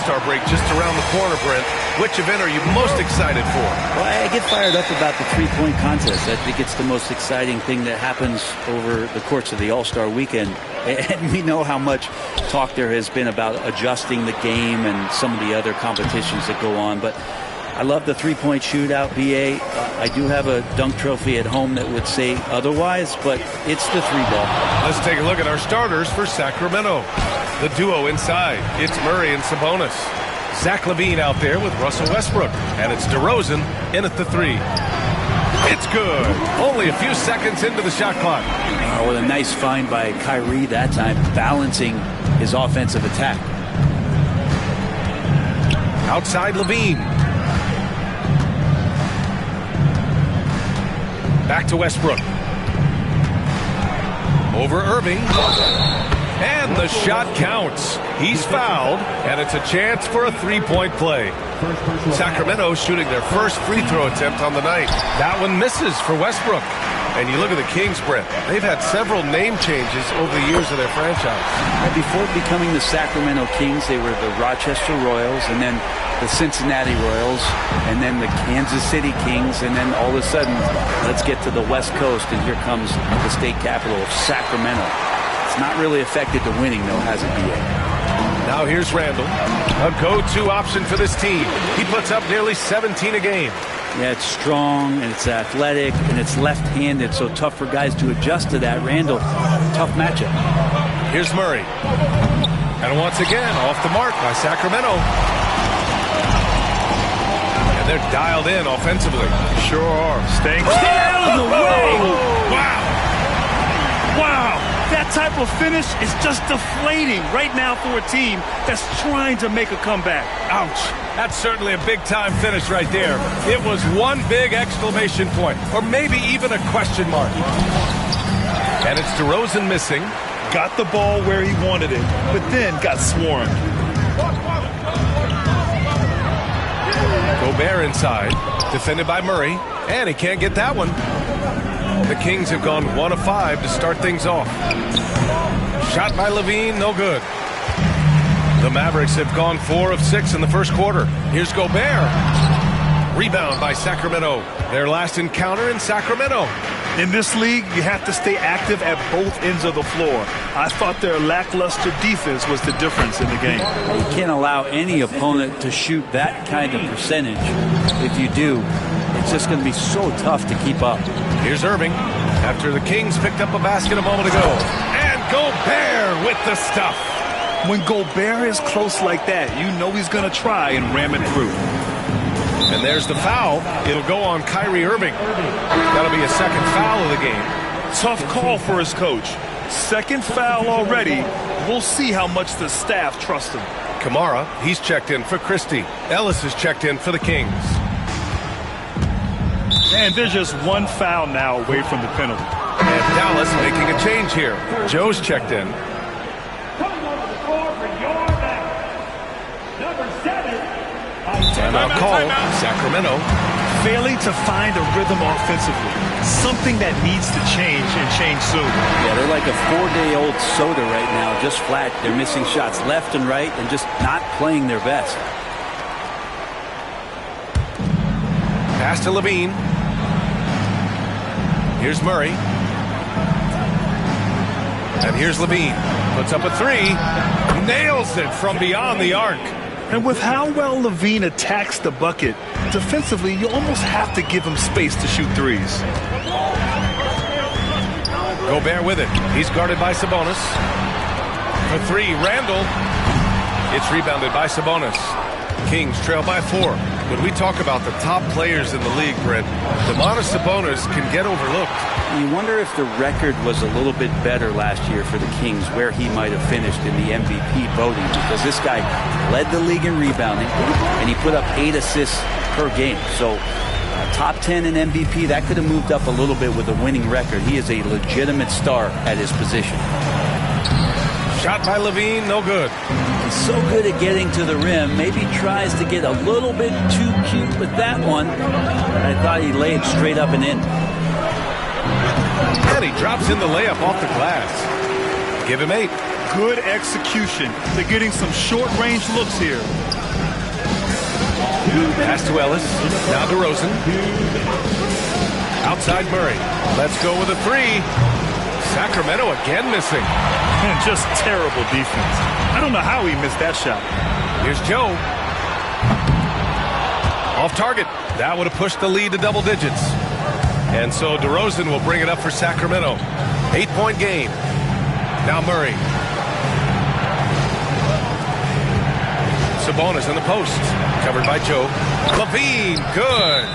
All-Star break just around the corner, Brent. Which event are you most excited for? Well, I get fired up about the three-point contest. I think it's the most exciting thing that happens over the course of the All-Star weekend. And we know how much talk there has been about adjusting the game and some of the other competitions that go on. But I love the three-point shootout, BA. I do have a dunk trophy at home that would say otherwise, but it's the three ball. Let's take a look at our starters for Sacramento. The duo inside, it's Murray and Sabonis. Zach LaVine out there with Russell Westbrook. And it's DeRozan in at the three. It's good. Only a few seconds into the shot clock. Oh, what a nice find by Kyrie that time, balancing his offensive attack. Outside LaVine. Back to Westbrook. Over Irving. And the shot counts. He's fouled, and it's a chance for a three-point play. Sacramento shooting their first free throw attempt on the night. That one misses for Westbrook. And you look at the Kings, Brent. They've had several name changes over the years of their franchise. Before becoming the Sacramento Kings, they were the Rochester Royals, and then the Cincinnati Royals, and then the Kansas City Kings, and then all of a sudden, let's get to the West Coast, and here comes the state capital of Sacramento. It's not really affected the winning, though, has it, BA? Now here's Randall, a go-to option for this team. He puts up nearly 17 a game. Yeah, it's strong, and it's athletic, and it's left-handed, so tough for guys to adjust to that. Randall, tough matchup. Here's Murray. And once again, off the mark by Sacramento. And they're dialed in offensively. Sure are. Staying out of the way! Wow! Wow! That type of finish is just deflating right now for a team that's trying to make a comeback. Ouch. That's certainly a big-time finish right there. It was one big exclamation point, or maybe even a question mark. And it's DeRozan missing. Got the ball where he wanted it, but then got swarmed. Gobert inside, defended by Murray, and he can't get that one. The Kings have gone 1 of 5 to start things off. Shot by LaVine, no good. The Mavericks have gone 4 of 6 in the first quarter. Here's Gobert. Rebound by Sacramento. Their last encounter in Sacramento. In this league, you have to stay active at both ends of the floor. I thought their lackluster defense was the difference in the game. You can't allow any opponent to shoot that kind of percentage. If you do, it's just going to be so tough to keep up. Here's Irving after the Kings picked up a basket a moment ago. And Gobert with the stuff. When Gobert is close like that, you know he's going to try and ram it through. And there's the foul. It'll go on Kyrie Irving. That'll be a second foul of the game. Tough call for his coach. Second foul already. We'll see how much the staff trusts him. Kamara, he's checked in for Christie. Ellis is checked in for the Kings. And there's just one foul now away from the penalty. And Dallas making a change here. Joe's checked in. Timeout call, Sacramento. Failing to find a rhythm offensively. Something that needs to change and change soon. Yeah, they're like a 4-day-old soda right now, just flat. They're missing shots left and right and just not playing their best. Pass to LaVine. Here's Murray. And here's LaVine. Puts up a three. Nails it from beyond the arc. And with how well LaVine attacks the bucket, defensively, you almost have to give him space to shoot threes. Gobert with it. He's guarded by Sabonis. For three, Randall. It's rebounded by Sabonis. Kings trail by 4. When we talk about the top players in the league, Brent, Domantas Sabonis can get overlooked. You wonder if the record was a little bit better last year for the Kings, where he might have finished in the MVP voting, because this guy led the league in rebounding, and he put up 8 assists per game. So top 10 in MVP, that could have moved up a little bit with a winning record. He is a legitimate star at his position. Shot by LaVine, no good. He's so good at getting to the rim. Maybe tries to get a little bit too cute with that one. I thought he laid straight up and in. And he drops in the layup off the glass. Give him 8. Good execution. They're getting some short-range looks here. Pass to Ellis. Now DeRozan. Outside Murray. Let's go with a three. Sacramento again missing. And just terrible defense. I don't know how he missed that shot. Here's Joe. Off target. That would have pushed the lead to double digits. And so DeRozan will bring it up for Sacramento. 8-point game. Now Murray. Sabonis in the post. Covered by Joe. LaVine, good.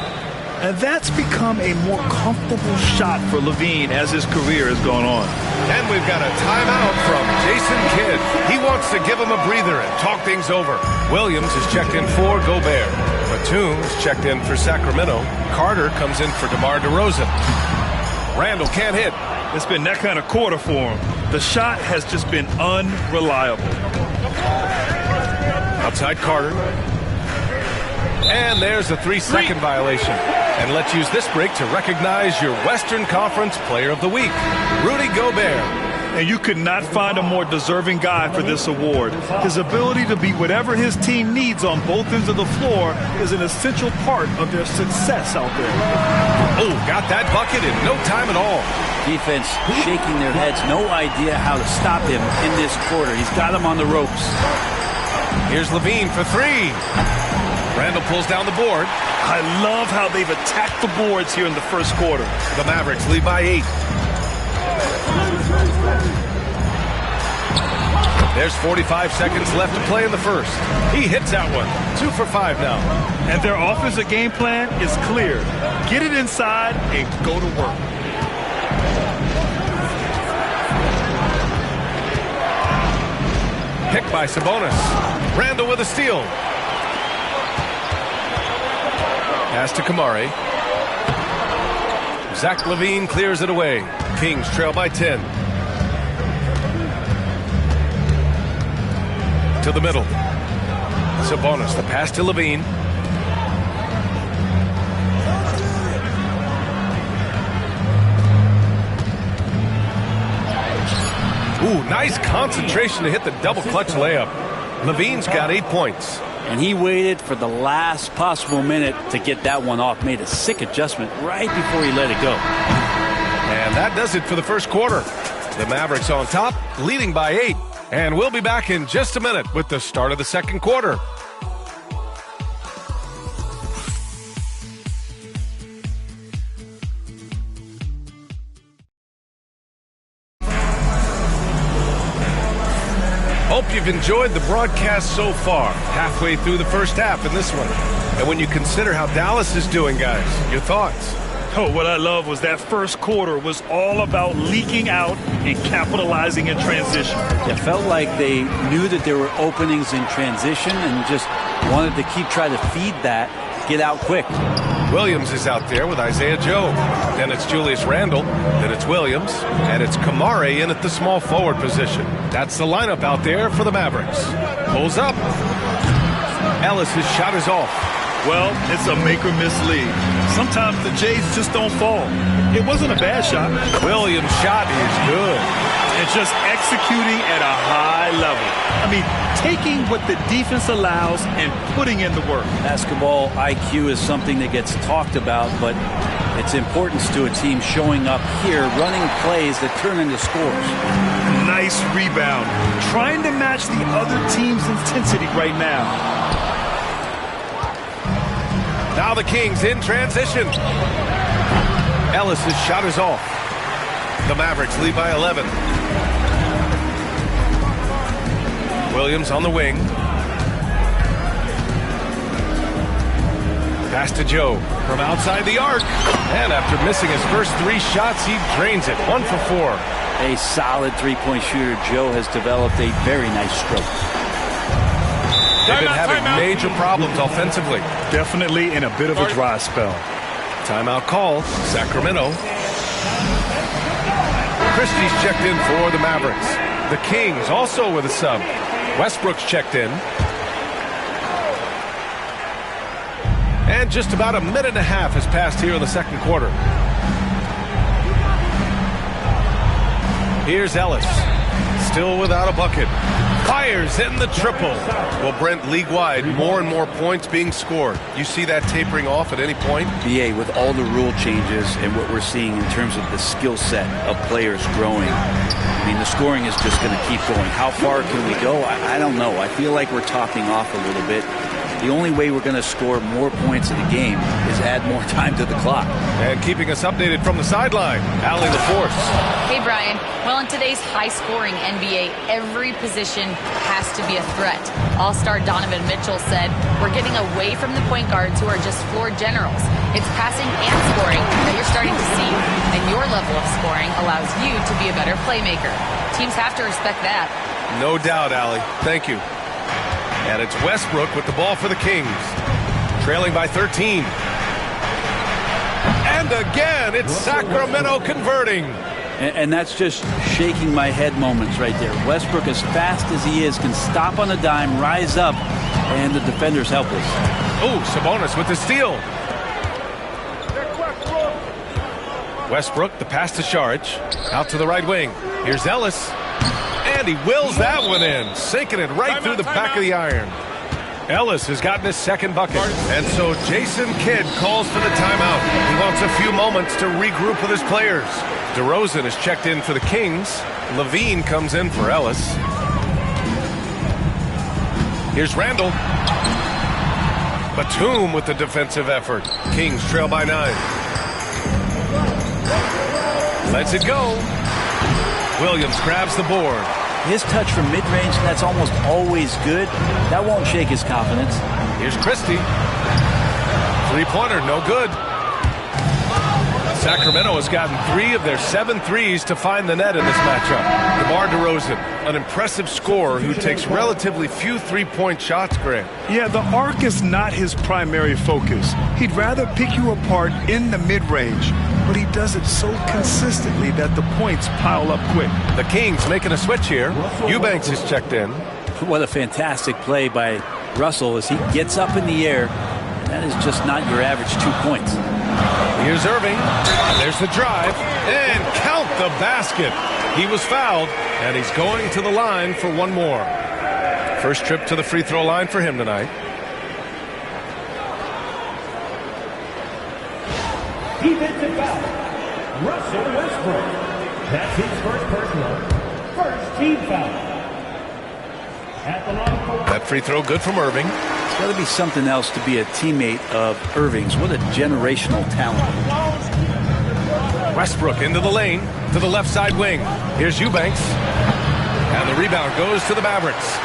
And that's become a more comfortable shot for LaVine as his career has gone on. And we've got a timeout from Jason Kidd. He wants to give him a breather and talk things over. Williams is checked in for Gobert. Batum is checked in for Sacramento. Carter comes in for DeMar DeRozan. Randall can't hit. It's been that kind of quarter for him. The shot has just been unreliable. Outside Carter. And there's a 3-second violation. And let's use this break to recognize your Western Conference Player of the Week, Rudy Gobert. And you could not find a more deserving guy for this award. His ability to be whatever his team needs on both ends of the floor is an essential part of their success out there. Oh, got that bucket in no time at all. Defense shaking their heads. No idea how to stop him in this quarter. He's got him on the ropes. Here's LaVine for three. Randall pulls down the board. I love how they've attacked the boards here in the first quarter. The Mavericks lead by 8. There's 45 seconds left to play in the first. He hits that one. 2 for 5 now. And their offensive game plan is clear. Get it inside and go to work. Picked by Sabonis. Randall with a steal. Pass to Kamari. Zach LaVine clears it away. Kings trail by 10. To the middle. Sabonis, the pass to LaVine. Ooh, nice concentration to hit the double clutch layup. LaVine's got 8 points. And he waited for the last possible minute to get that one off. Made a sick adjustment right before he let it go. And that does it for the first quarter. The Mavericks on top, leading by 8. And we'll be back in just a minute with the start of the second quarter. Hope you've enjoyed the broadcast so far, halfway through the first half in this one. And when you consider how Dallas is doing, guys, your thoughts? Oh, what I love was that first quarter was all about leaking out and capitalizing in transition. It felt like they knew that there were openings in transition and just wanted to keep trying to feed that, get out quick. Williams is out there with Isaiah Joe. Then it's Julius Randle. Then it's Williams. And it's Kamari in at the small forward position. That's the lineup out there for the Mavericks. Pulls up. Ellis' shot is off. Well, it's a make-or-miss league. Sometimes the Jays just don't fall. It wasn't a bad shot. Williams' shot is good. And just executing at a high level. I mean, taking what the defense allows and putting in the work. Basketball IQ is something that gets talked about, but its importance to a team showing up here, running plays that turn into scores. Nice rebound. Trying to match the other team's intensity right now. Now the Kings in transition. Ellis' shot is off. The Mavericks lead by 11. Williams on the wing. Pass to Joe from outside the arc. And after missing his first 3 shots, he drains it. 1 for 4. A solid three-point shooter. Joe has developed a very nice stroke. They've been having major problems offensively. Definitely in a bit of a dry spell. Timeout call, Sacramento. Christie's checked in for the Mavericks. The Kings also with a sub. Westbrook's checked in. And just about a minute and a half has passed here in the second quarter. Here's Ellis. still without a bucket. Fires in the triple. Well, Brent, league-wide, more and more points being scored. You see that tapering off at any point? BA, with all the rule changes and what we're seeing in terms of the skill set of players growing, I mean, the scoring is just going to keep going. How far can we go? I don't know. I feel like we're topping off a little bit. The only way we're going to score more points in the game is add more time to the clock. And keeping us updated from the sideline, Allie LaForce. Hey, Brian. Well, in today's high-scoring NBA, every position has to be a threat. All-star Donovan Mitchell said, "We're getting away from the point guards who are just floor generals. It's passing and scoring that you're starting to see, and your level of scoring allows you to be a better playmaker. Teams have to respect that." No doubt, Allie. Thank you. And it's Westbrook with the ball for the Kings, trailing by 13. And again, it's Sacramento converting. And that's just shaking my head moments right there. Westbrook, as fast as he is, can stop on a dime, rise up, and the defender's helpless. Oh, Sabonis with the steal. Westbrook, the pass to Saric, out to the right wing. Here's Ellis. And he wills that one in, sinking it right through the back of the iron. Ellis has gotten his second bucket. And so Jason Kidd calls for the timeout. He wants a few moments to regroup with his players. DeRozan is checked in for the Kings. Levine comes in for Ellis. Here's Randall. Batum with the defensive effort. Kings trail by 9. Lets it go. Williams grabs the board. His touch from mid-range, that's almost always good. That won't shake his confidence. Here's Christie. Three-pointer, no good. Sacramento has gotten 3 of their 7 threes to find the net in this matchup. DeMar DeRozan, an impressive scorer who takes relatively few three-point shots, Grant. Yeah, the arc is not his primary focus. He'd rather pick you apart in the mid-range, but he does it so consistently that the points pile up quick. The Kings making a switch here. Eubanks is checked in. What a fantastic play by Russell as he gets up in the air. That is just not your average 2 points. Here's Irving. There's the drive. And count the basket. He was fouled, and he's going to the line for one more. First trip to the free throw line for him tonight. Defensive foul, Russell Westbrook. That's his first personal. First team foul. At the line for that free throw good from Irving. It's got to be something else to be a teammate of Irving's. What a generational talent. Westbrook into the lane to the left side wing. Here's Eubanks. And the rebound goes to the Mavericks.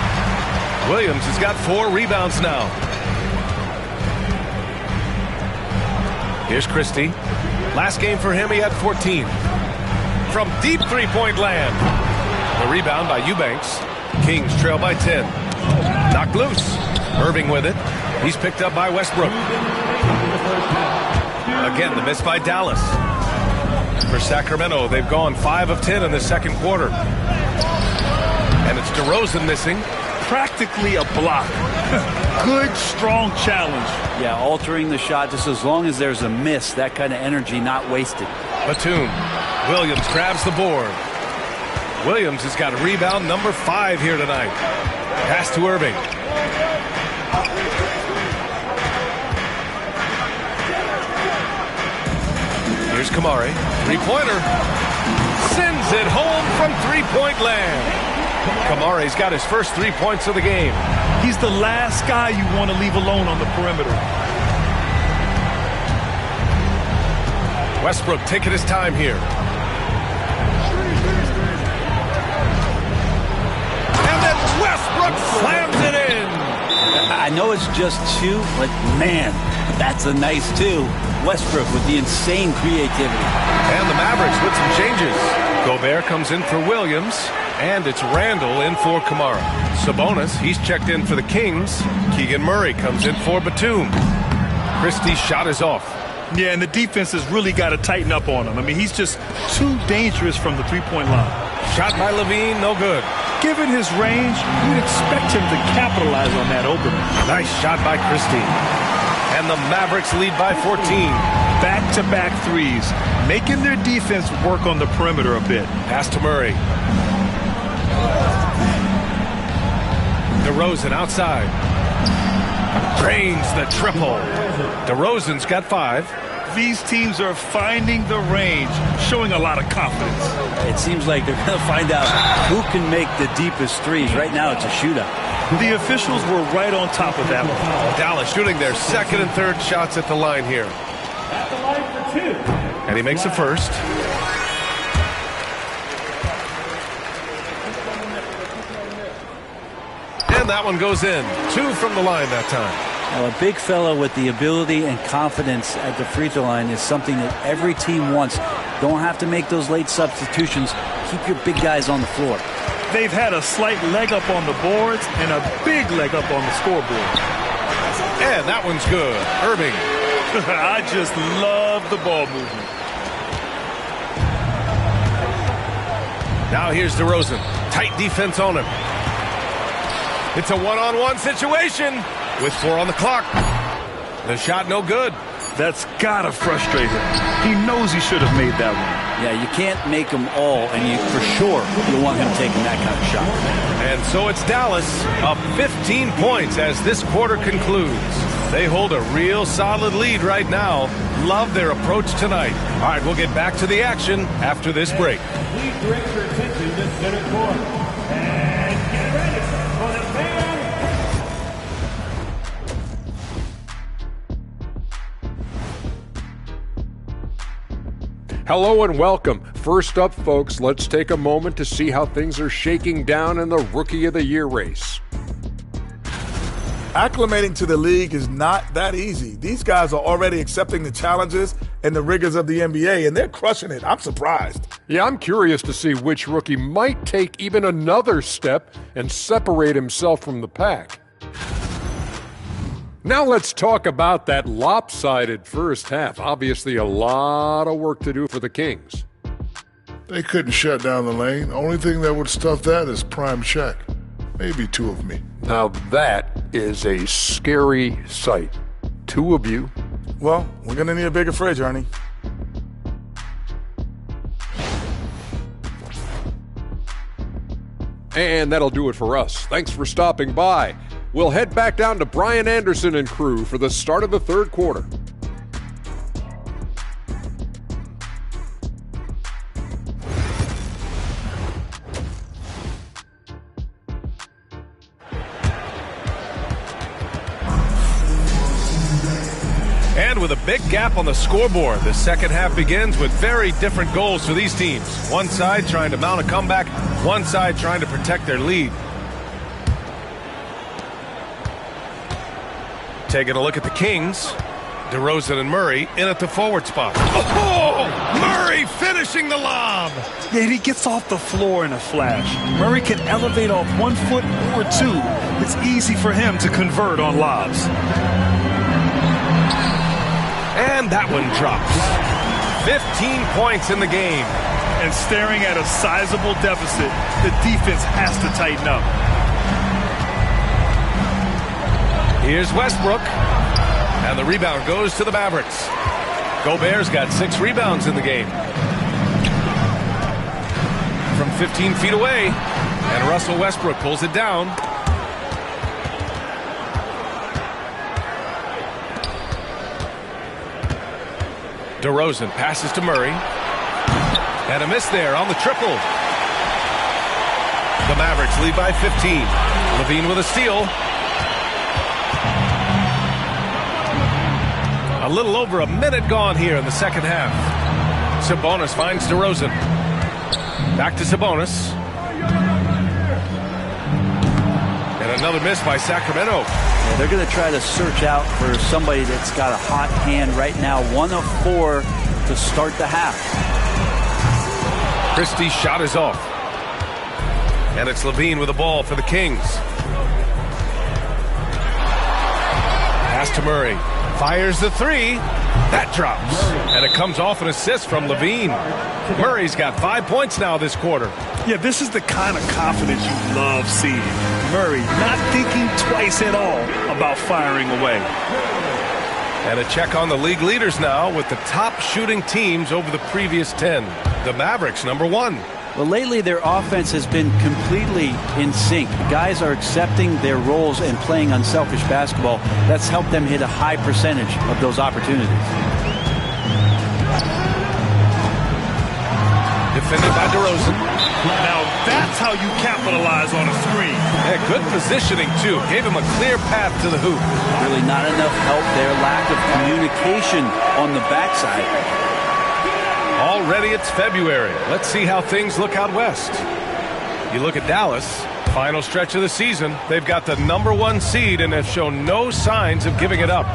Williams has got 4 rebounds now. Here's Christie. Last game for him, he had 14. From deep three-point land. The rebound by Eubanks. Kings trail by 10. Knocked loose. Irving with it. He's picked up by Westbrook. Again, the miss by Dallas. For Sacramento, they've gone 5 of 10 in the second quarter. And it's DeRozan missing. Practically a block. Good, strong challenge. Yeah, altering the shot just as long as there's a miss. That kind of energy not wasted. Batum. Williams grabs the board. Williams has got rebound number 5 here tonight. Pass to Irving. Here's Kamari. Three-pointer. Sends it home from three-point land. Kamari's got his first 3 points of the game. He's the last guy you want to leave alone on the perimeter. Westbrook taking his time here. And then Westbrook slams it in. I know it's just 2, but man, that's a nice 2. Westbrook with the insane creativity. And the Mavericks with some changes. Gobert comes in for Williams. And it's Randall in for Kamara. Sabonis, he's checked in for the Kings. Keegan Murray comes in for Batum. Christie's shot is off. Yeah, and the defense has really got to tighten up on him. I mean, he's just too dangerous from the three-point line. Shot by Levine, no good. Given his range, you'd expect him to capitalize on that opening. Nice shot by Christie. And the Mavericks lead by 14. Back-to-back threes, making their defense work on the perimeter a bit. Pass to Murray. DeRozan outside. Drains the triple. DeRozan's got 5. These teams are finding the range, showing a lot of confidence. It seems like they're going to find out who can make the deepest threes. Right now, it's a shootout. The officials were right on top of that one. Dallas shooting their second and third shots at the line here. At the line for 2. And he makes the first. And that one goes in. 2 from the line that time. Well, a big fella with the ability and confidence at the free throw line is something that every team wants. Don't have to make those late substitutions. Keep your big guys on the floor. They've had a slight leg up on the boards and a big leg up on the scoreboard. And that one's good. Irving. I just love the ball movement. Now here's DeRozan. Tight defense on him. It's a one-on-one situation with 4 on the clock. The shot no good. That's gotta frustrate him. He knows he should have made that one. Yeah, you can't make them all, and for sure you'll want him taking that kind of shot. And so it's Dallas up 15 points as this quarter concludes. They hold a real solid lead right now. Love their approach tonight. All right, we'll get back to the action after this break. Please direct your attention to center court. And get ready for the fan. Hello and welcome. First up, folks, let's take a moment to see how things are shaking down in the Rookie of the Year race. Acclimating to the league is not that easy. These guys are already accepting the challenges and the rigors of the NBA, and they're crushing it. I'm surprised. Yeah, I'm curious to see which rookie might take even another step and separate himself from the pack. Now let's talk about that lopsided first half. Obviously, a lot of work to do for the Kings. They couldn't shut down the lane. Only thing that would stuff that is prime check. Maybe 2 of me. Now that is a scary sight. 2 of you. Well, we're going to need a bigger fridge, Ernie. And that'll do it for us. Thanks for stopping by. We'll head back down to Brian Anderson and crew for the start of the third quarter. And with a big gap on the scoreboard, the second half begins with very different goals for these teams. One side trying to mount a comeback, one side trying to protect their lead. Taking a look at the Kings. DeRozan and Murray in at the forward spot. Oh! Murray finishing the lob! Yeah, he gets off the floor in a flash. Murray can elevate off 1 foot or 2. It's easy for him to convert on lobs. And that one drops. 15 points in the game. And staring at a sizable deficit, the defense has to tighten up. Here's Westbrook. And the rebound goes to the Mavericks. Gobert's got 6 rebounds in the game. From 15 feet away. And Russell Westbrook pulls it down. DeRozan passes to Murray. And a miss there on the triple. The Mavericks lead by 15. Levine with a steal. A little over a minute gone here in the second half. Sabonis finds DeRozan. Back to Sabonis. And another miss by Sacramento. Yeah, they're going to try to search out for somebody that's got a hot hand right now. 1 of 4 to start the half. Christie's shot is off. And it's Levine with the ball for the Kings. Pass to Murray. Fires the 3. That drops. And it comes off an assist from Levine. Murray's got 5 points now this quarter. Yeah, this is the kind of confidence you love seeing. Murray not thinking twice at all about firing away. And a check on the league leaders now with the top shooting teams over the previous 10. The Mavericks, number 1. Well, lately their offense has been completely in sync. The guys are accepting their roles and playing unselfish basketball. That's helped them hit a high percentage of those opportunities. Defended by DeRozan. Now that's how you capitalize on a screen. Yeah, good positioning, too. Gave him a clear path to the hoop. Really not enough help there. Lack of communication on the backside. Already it's February. Let's see how things look out west. You look at Dallas, final stretch of the season. They've got the #1 seed and have shown no signs of giving it up.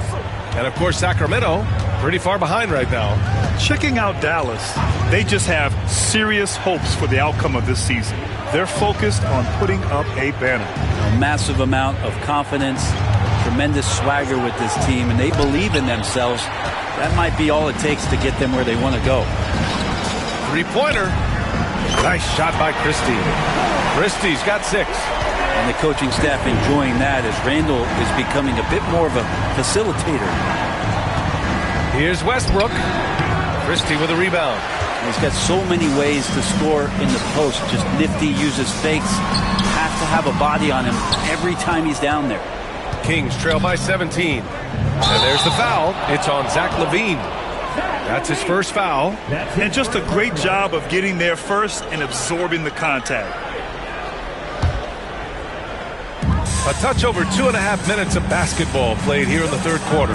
And, of course, Sacramento, pretty far behind right now. Checking out Dallas, they just have serious hopes for the outcome of this season. They're focused on putting up a banner. A massive amount of confidence, tremendous swagger with this team, and they believe in themselves. That might be all it takes to get them where they want to go. Three-pointer. Nice shot by Christie. Christie's got 6. And the coaching staff enjoying that as Randall is becoming a bit more of a facilitator. Here's Westbrook. Christie with a rebound. He's got so many ways to score in the post. Just nifty, uses fakes. Have to have a body on him every time he's down there. Kings trail by 17. And there's the foul. It's on Zach LaVine. That's his first foul. And just a great job of getting there first and absorbing the contact. A touch over 2.5 minutes of basketball played here in the third quarter.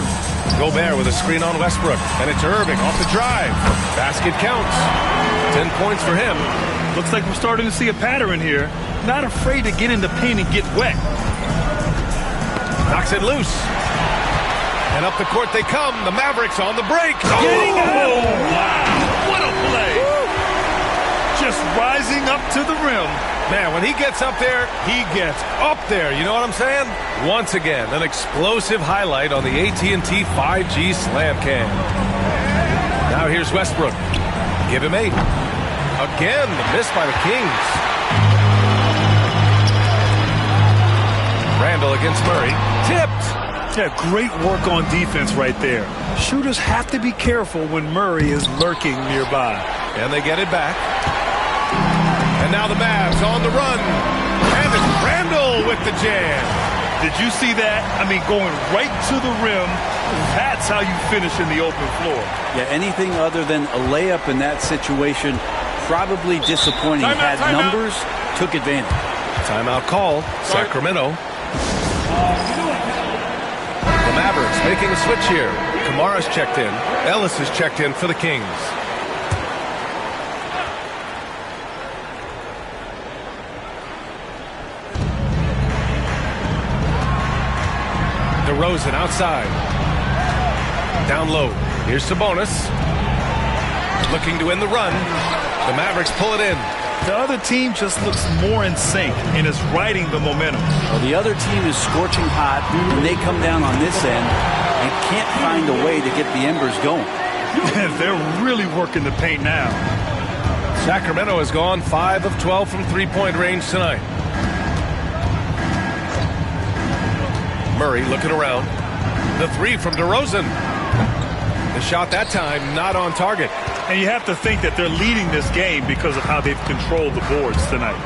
Gobert with a screen on Westbrook. And it's Irving off the drive. Basket counts. 10 points for him. Looks like we're starting to see a pattern here. Not afraid to get in the paint and get wet. Knocks it loose. And up the court they come. The Mavericks on the break. Getting out. Oh, wow. What a play. Just rising up to the rim. Man, when he gets up there, he gets up there. You know what I'm saying? Once again, an explosive highlight on the AT&T 5G Slam Cam. Now here's Westbrook. Give him 8. Again, the miss by the Kings. Randall against Murray. Tipped. Yeah, great work on defense right there. Shooters have to be careful when Murray is lurking nearby. And they get it back. And now the Mavs on the run. And it's Randall with the jam. Did you see that? I mean, going right to the rim. That's how you finish in the open floor. Yeah, anything other than a layup in that situation, probably disappointing. Had numbers, took advantage. Timeout call. Sacramento. The Mavericks making a switch here. Kamara's checked in. Ellis is checked in for the Kings. DeRozan outside. Down low. Here's Sabonis. Looking to win the run. The Mavericks pull it in. The other team just looks more in sync and is riding the momentum. Well, the other team is scorching hot, and they come down on this end and can't find a way to get the embers going. They're really working the paint now. Sacramento has gone 5 of 12 from three-point range tonight. Murray looking around. The 3 from DeRozan. The shot that time not on target. And you have to think that they're leading this game because of how they've controlled the boards tonight.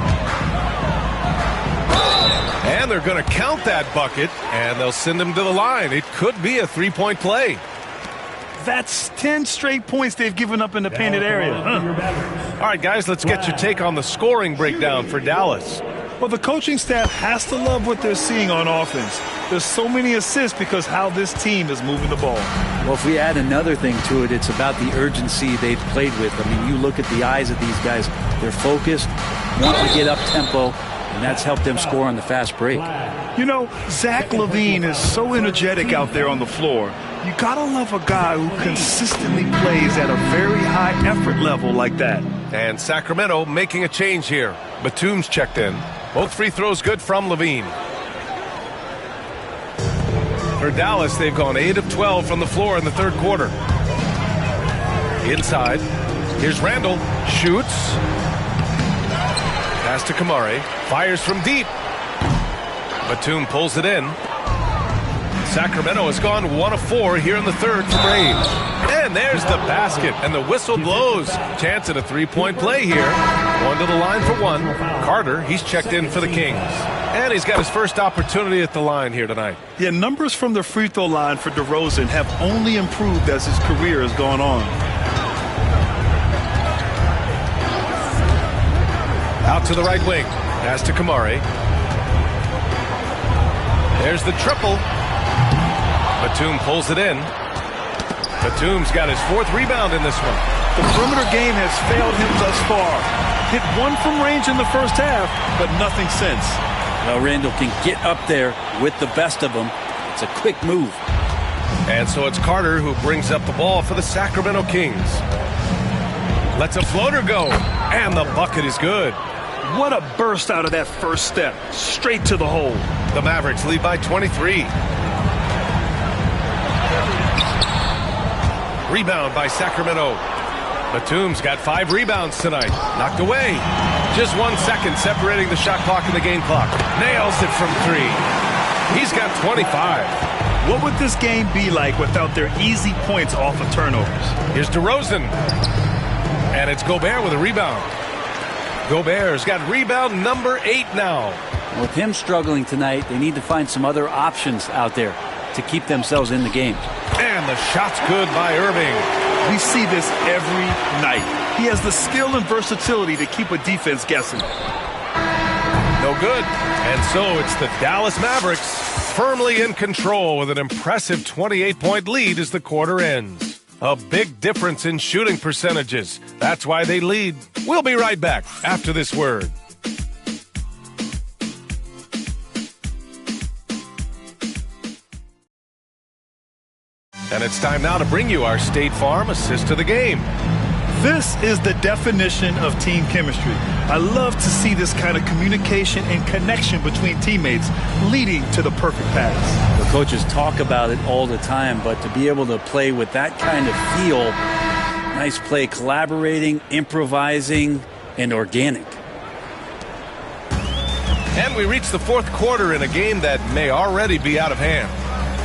And they're going to count that bucket, and they'll send him to the line. It could be a three-point play. That's 10 straight points they've given up in the painted area. All right, guys, let's get your take on the scoring breakdown for Dallas. Well, the coaching staff has to love what they're seeing on offense. There's so many assists because how this team is moving the ball. Well, if we add another thing to it, it's about the urgency they've played with. I mean, you look at the eyes of these guys. They're focused, want to get up tempo, and that's helped them score on the fast break. You know, Zach LaVine is so energetic out there on the floor. You got to love a guy who consistently plays at a very high effort level like that. And Sacramento making a change here. Batum's checked in. Both free throws good from LaVine. For Dallas, they've gone 8 of 12 from the floor in the third quarter. Inside. Here's Randall. Shoots. Pass to Kamari. Fires from deep. Batum pulls it in. Sacramento has gone 1 of 4 here in the third from range. And there's the basket, and the whistle blows. Chance at a three-point play here. Going to the line for one. Carter, he's checked in for the Kings. And he's got his first opportunity at the line here tonight. Yeah, numbers from the free throw line for DeRozan have only improved as his career has gone on. Out to the right wing. Pass to Kamari. There's the triple. Batum pulls it in. Batum's got his fourth rebound in this one. The perimeter game has failed him thus far. Hit one from range in the first half, but nothing since. Well, Randall can get up there with the best of them. It's a quick move. And so it's Carter who brings up the ball for the Sacramento Kings. Lets a floater go, and the bucket is good. What a burst out of that first step. Straight to the hole. The Mavericks lead by 23. Rebound by Sacramento. Batum's got 5 rebounds tonight. Knocked away. Just 1 second separating the shot clock and the game clock. Nails it from 3. He's got 25. What would this game be like without their easy points off of turnovers? Here's DeRozan. And it's Gobert with a rebound. Gobert's got rebound number 8 now. With him struggling tonight, they need to find some other options out there to keep themselves in the game. And the shot's good by Irving. We see this every night. He has the skill and versatility to keep a defense guessing. No good. And so it's the Dallas Mavericks firmly in control with an impressive 28-point lead as the quarter ends. A big difference in shooting percentages. That's why they lead. We'll be right back after this word. And it's time now to bring you our State Farm assist to the game. This is the definition of team chemistry. I love to see this kind of communication and connection between teammates leading to the perfect pass. The coaches talk about it all the time, but to be able to play with that kind of feel, nice play, collaborating, improvising, and organic. And we reach the fourth quarter in a game that may already be out of hand.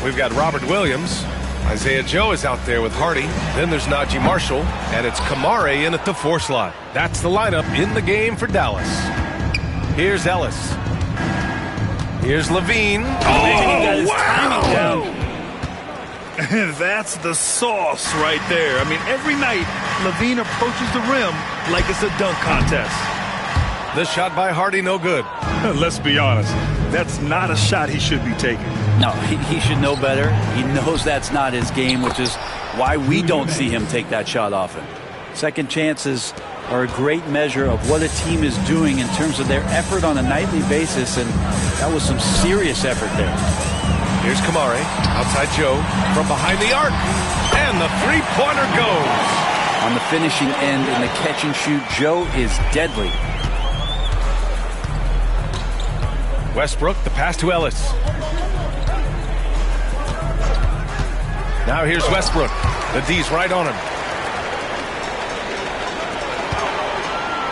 We've got Robert Williams. Isaiah Joe is out there with Hardy. Then there's Najee Marshall, and it's Kamari in at the 4 slot. That's the lineup in the game for Dallas. Here's Ellis. Here's Levine. Oh, wow! That's the sauce right there. I mean, every night, Levine approaches the rim like it's a dunk contest. The shot by Hardy, no good. Let's be honest. That's not a shot he should be taking. No, he should know better. He knows that's not his game, which is why we don't see him take that shot often. Second chances are a great measure of what a team is doing in terms of their effort on a nightly basis, and that was some serious effort there. Here's Kamari, outside Joe, from behind the arc, and the three-pointer goes. On the finishing end in the catch and shoot, Joe is deadly. Westbrook, the pass to Ellis. Now here's Westbrook. The D's right on him.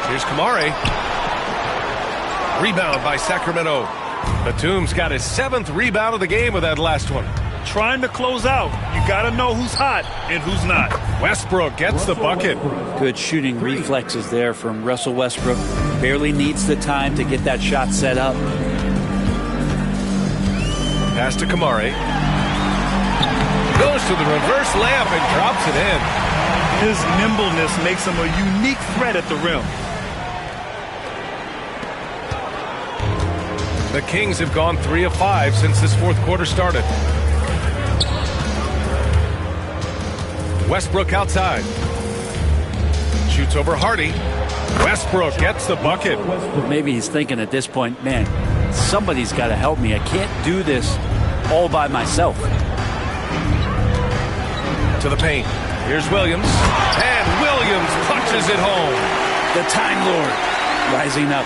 Here's Kamari. Rebound by Sacramento. Batum's got his 7th rebound of the game with that last one. Trying to close out. You got to know who's hot and who's not. Westbrook gets the bucket. Good shooting reflexes there from Russell Westbrook. Barely needs the time to get that shot set up. Pass to Kamari. Goes to the reverse layup and drops it in. His nimbleness makes him a unique threat at the rim. The Kings have gone 3 of 5 since this fourth quarter started. Westbrook outside. Shoots over Hardy. Westbrook gets the bucket. Maybe he's thinking at this point, man, somebody's got to help me. I can't do this all by myself. To the paint. Here's Williams. And Williams punches it home. The Time Lord rising up.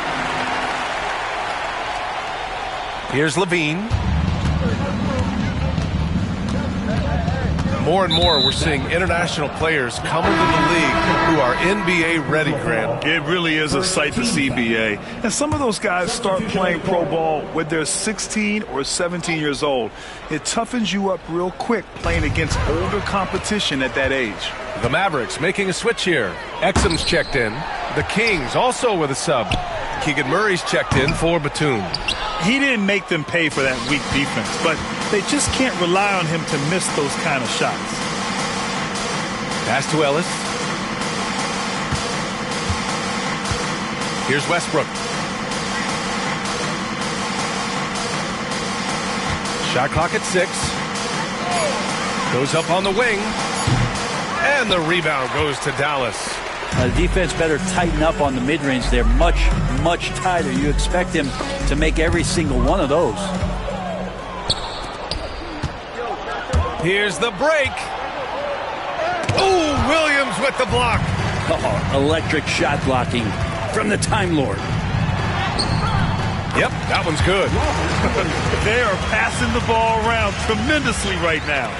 Here's Levine. More and more, we're seeing international players come into the league who are NBA ready, Grant. It really is a sight to see, BA. And some of those guys start playing pro ball when they're 16 or 17 years old. It toughens you up real quick playing against older competition at that age. The Mavericks making a switch here. Exum's checked in. The Kings also with a sub. Keegan Murray's checked in for Batum. He didn't make them pay for that weak defense, but they just can't rely on him to miss those kind of shots. Pass to Ellis. Here's Westbrook. Shot clock at 6. Goes up on the wing. And the rebound goes to Dallas. The defense better tighten up on the mid-range. They're much, much tighter. You expect him to make every single one of those. Here's the break. Ooh, Williams with the block. Oh, electric shot blocking from the Time Lord. Yep, that one's good. They are passing the ball around tremendously right now.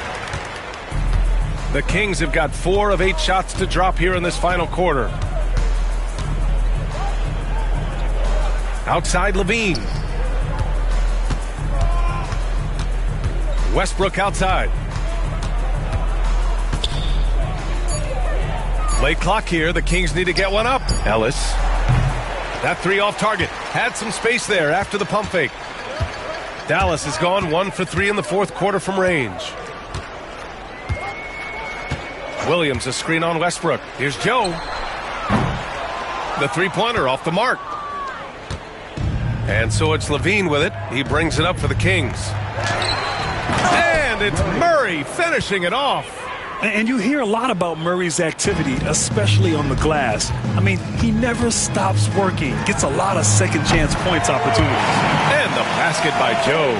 The Kings have got 4 of 8 shots to drop here in this final quarter. Outside Levine. Westbrook outside. Late clock here. The Kings need to get one up. Ellis. That 3 off target. Had some space there after the pump fake. Dallas has gone 1 for 3 in the fourth quarter from range. Williams, a screen on Westbrook. Here's Joe. The three-pointer off the mark. And so it's Levine with it. He brings it up for the Kings. And it's Murray finishing it off. And you hear a lot about Murray's activity, especially on the glass. I mean, he never stops working. Gets a lot of second chance points opportunities. And the basket by Joe.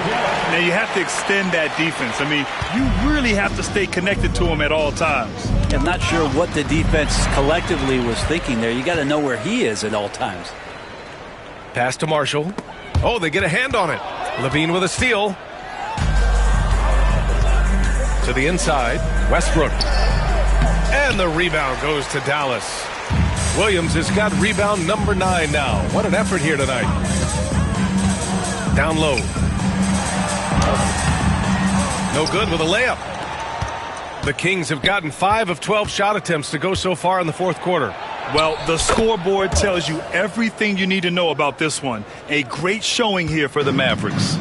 Now you have to extend that defense. I mean, you really have to stay connected to him at all times. I'm not sure what the defense collectively was thinking there. You got to know where he is at all times. Pass to Marshall. Oh, they get a hand on it. Levine with a steal. To the inside, Westbrook. And the rebound goes to Dallas. Williams has got rebound number 9 now. What an effort here tonight. Down low. No good with a layup. The Kings have gotten 5 of 12 shot attempts to go so far in the fourth quarter. Well, the scoreboard tells you everything you need to know about this one. A great showing here for the Mavericks.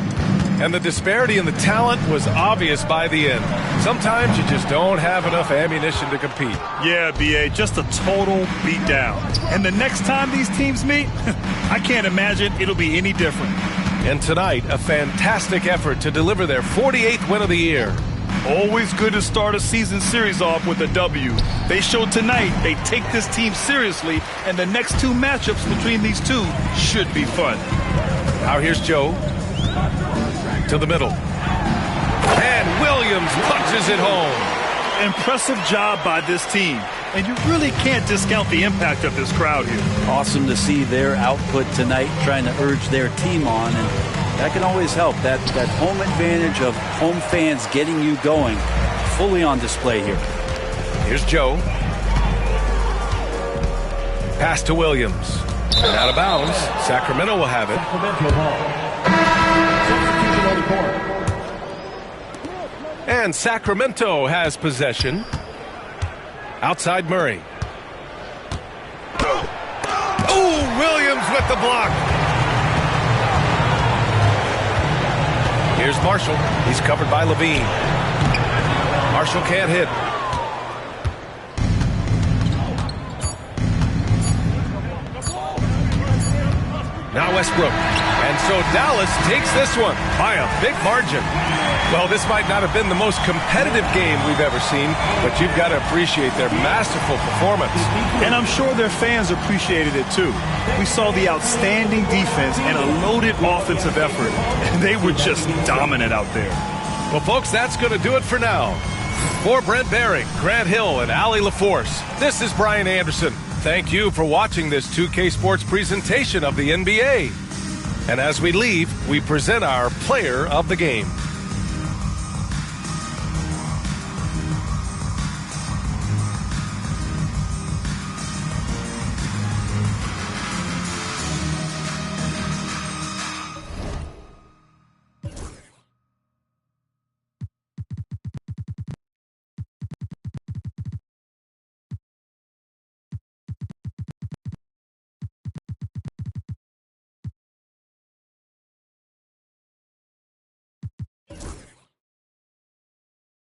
And the disparity in the talent was obvious by the end. Sometimes you just don't have enough ammunition to compete. Yeah, B.A., just a total beatdown. And the next time these teams meet, I can't imagine it'll be any different. And tonight, a fantastic effort to deliver their 48th win of the year. Always good to start a season series off with a W. They showed tonight they take this team seriously, and the next 2 matchups between these two should be fun. Now here's Joe. To the middle. And Williams punches it home. Impressive job by this team. And you really can't discount the impact of this crowd here. Awesome to see their output tonight, trying to urge their team on. And that can always help. That home advantage of home fans getting you going, fully on display here. Here's Joe. Pass to Williams. And out of bounds. Sacramento will have it. And Sacramento has possession. Outside Murray. Oh, Williams with the block. Here's Marshall. He's covered by Levine. Marshall can't hit. Now Westbrook. And so Dallas takes this one by a big margin. Well, this might not have been the most competitive game we've ever seen, but you've got to appreciate their masterful performance. And I'm sure their fans appreciated it too. We saw the outstanding defense and a loaded offensive effort. And they were just dominant out there. Well, folks, that's going to do it for now. For Brent Behring, Grant Hill, and Allie LaForce, this is Brian Anderson. Thank you for watching this 2K Sports presentation of the NBA. And as we leave, we present our player of the game. Russell